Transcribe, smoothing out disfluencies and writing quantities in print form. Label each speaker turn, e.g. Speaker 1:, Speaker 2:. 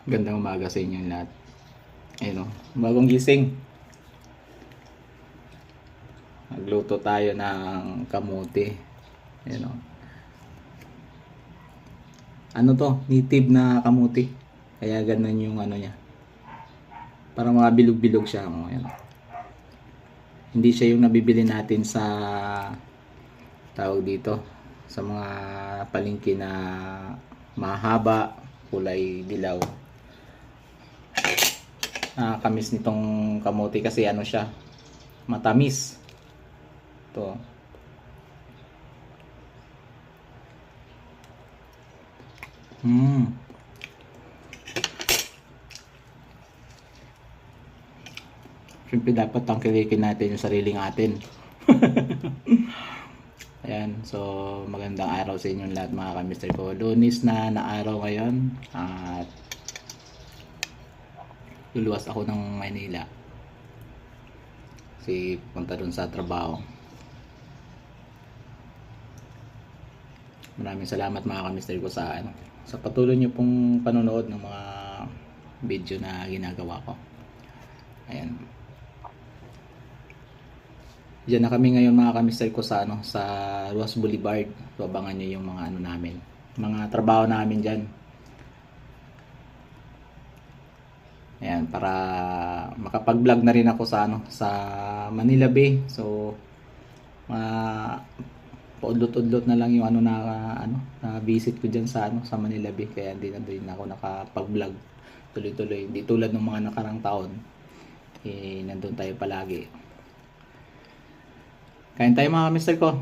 Speaker 1: Gandang umaga sa inyong lahat. Ayun o, bagong gising. Magluto tayo ng kamote. Ayun o. Ano to? Native na kamote. Kaya ganun yung ano niya. Parang mga bilog-bilog siya. Ayun. Hindi siya yung nabibili natin sa tawag dito sa mga palengke na mahaba, kulay dilaw. Nakakamiss nitong kamote kasi ano siya, matamis. Ito. Siyempre dapat tangkilikin natin yung sariling atin. Ayan, so magandang araw sa inyong lahat mga kamister ko. Lunes na araw ngayon at luluwas ako ng Maynila kasi punta dun sa trabaho. Maraming salamat mga kamister ko sa sa patuloy nyo pong panonood ng mga video na ginagawa ko. Ayan. Diyan na kami ngayon mga kamister ko sa sa Ruas Boulevard. So abangan nyo yung mga namin, mga trabaho namin diyan. Ayan, para makapag-vlog na rin ako sa sa Manila Bay. So paudlot-udlot na lang yung na visit ko diyan sa sa Manila Bay, kaya hindi na din ako nakapag-vlog tuloy-tuloy. Hindi tulad ng mga nakarang taon. Nandun tayo palagi. Kain tayo mga mister ko.